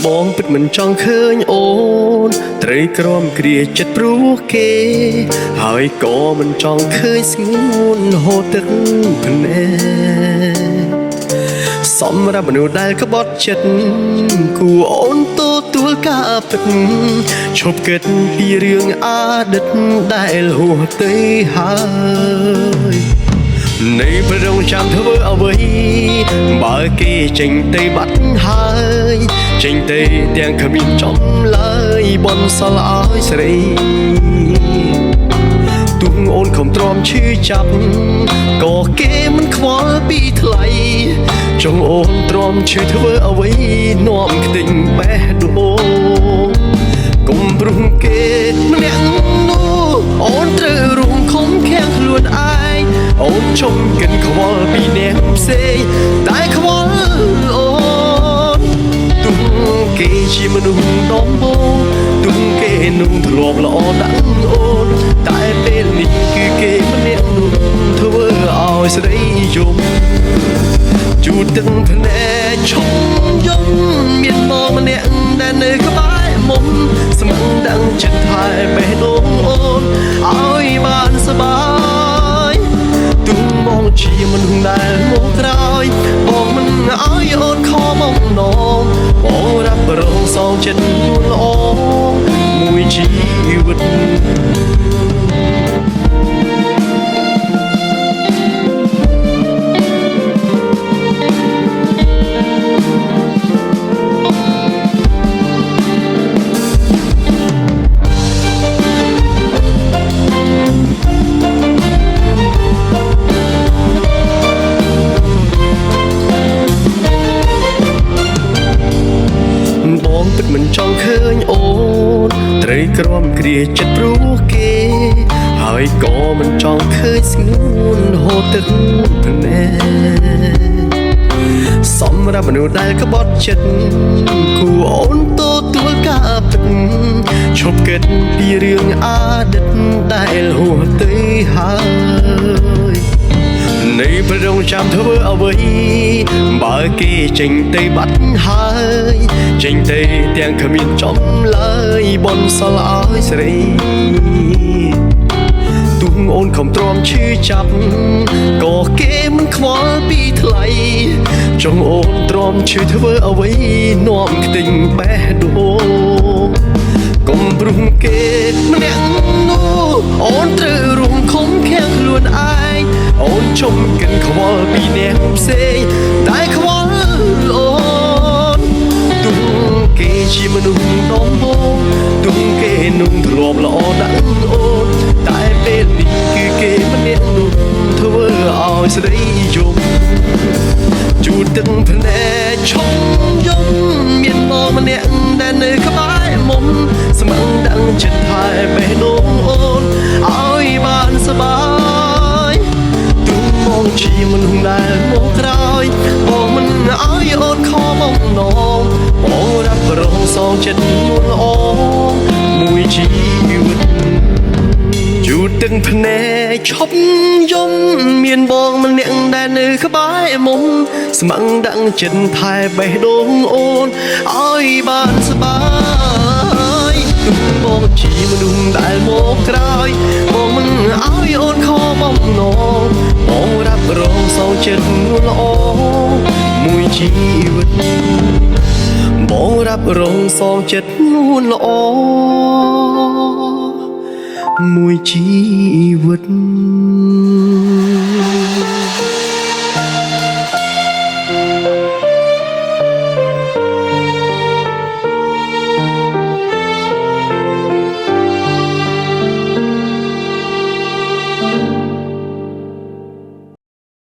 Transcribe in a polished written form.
បងពិតមិនចង់ឃើញអូនត្រីក្រំគ្រាចិត្តព្រោះគេហើយក៏មិនចង់ឃើញស្ងួនហូរទឹកភ្នែកសម្រាប់មនុស្សដែលក្បត់ចិត្តគួរអូនទទួលការពិតឈប់គិតពីរឿងអតីតដែលហួសទៅហើយនៃប្ររងចាំធ្វើអ្វីបើគេចេញទៅបាត់ហើយចេញទៅទាំងគ្មានចំឡើយបនសល់ឲ្យស្រីទុំអូនខំទ្រាំឈឺចាប់ក៏គេមិនខ្វល់ពីថ្លៃចង់អូនទ្រាំឈឺធ្វើអ្វីនាំខ្ទេចបេះដូងកុំព្រោះគេម្នាក់នោះអូនត្រូវរួមខំខាំងខ្លួនឯងអូនជុំកិនខ្វល់ពីអ្នកផ្សេងតែខ្វល់អូនទុំគេជាមនុស្សដំបូងទុំគេនឹងធ្លាប់ល្អដាក់អូនតែពេលនេះគឺគេម្នាក់នោះធ្វើឲ្យស្រីយំជូតទឹកភ្នែកឈំយំមានមកម្នាក់ដែលនៅក្បែរមុំស្មឹងដឹងចិត្តថែបេះដូងអូនឲ្យបានសប្បាយទុំបងជាមនុស្សដែលមកក្រោយបងមិនឲ្យអូនខំមកនងបងរ៉ាប់រងសងចិត្តល្អមួយជីវិតបងពិតមិនចង់ឃើញអូនត្រីក្រំគ្រាចិត្តព្រោះគេហើយក៏មិនចង់ឃើញស្ងួនហូរទឹកភ្នែកសម្រាប់មនុស្សដែលក្បត់ចិត្តគួរអូនទទួលការពិតឈប់គិតពីរឿងអតីតដែលហួសទៅហើយនៃប្ររងចាំធ្វើអ្វីបើគេចេញទៅបាត់ហើយចេញទៅទាំងគ្មានចំឡើយបនសល់ឲ្យស្រីទុំអូនខំទ្រាំឈឺចាប់ក៏គេមិនខ្វល់ពីថ្លៃចង់អូនទ្រាំឈឺធ្វើអ្វីនាំខ្ទេចបេះដូងកុំព្រោះគេម្នាក់នោះអូនត្រូវរួមខំខាំងខ្លួនឯងអូនជុំកិនខ្វល់ពីអ្នកផ្សេងតែខ្វល់អូនទុំគេជាមនុស្សដំបូងទុំគេនឹងធ្លាប់ល្អដាក់អូនតែពេលនេះគឺគេម្នាក់នោះធ្វើឲ្យស្រីយំជូតទឹកភ្នែកឈំយំមានមកម្នាក់ដែលនៅក្បែរមុំស្មឹងដឹងចិត្តថែបេះដូងអូនឲ្យបានសប្បាយទុំបងជាមនុស្សដែលមកក្រោយបងមិនឲ្យអូនខំមកនងបងរ៉ាប់រងសងចិត្តល្អមួយជីវិតជូតទឹកភ្នែកឈប់យំមានបងម្នាក់ដែលនៅក្បែរមុំស្មឹងដឹងចិត្តថែបេះដូងអូនឲ្យបានសប្បាយបងជាមនុស្សដែលមកក្រោយបងមិនឲ្យអូនខំមកនងបងរ៉ាប់រងសងចិត្តល្អមួយជីវិតបងរ៉ាប់រងសងចិត្តល្អមួយជីវិត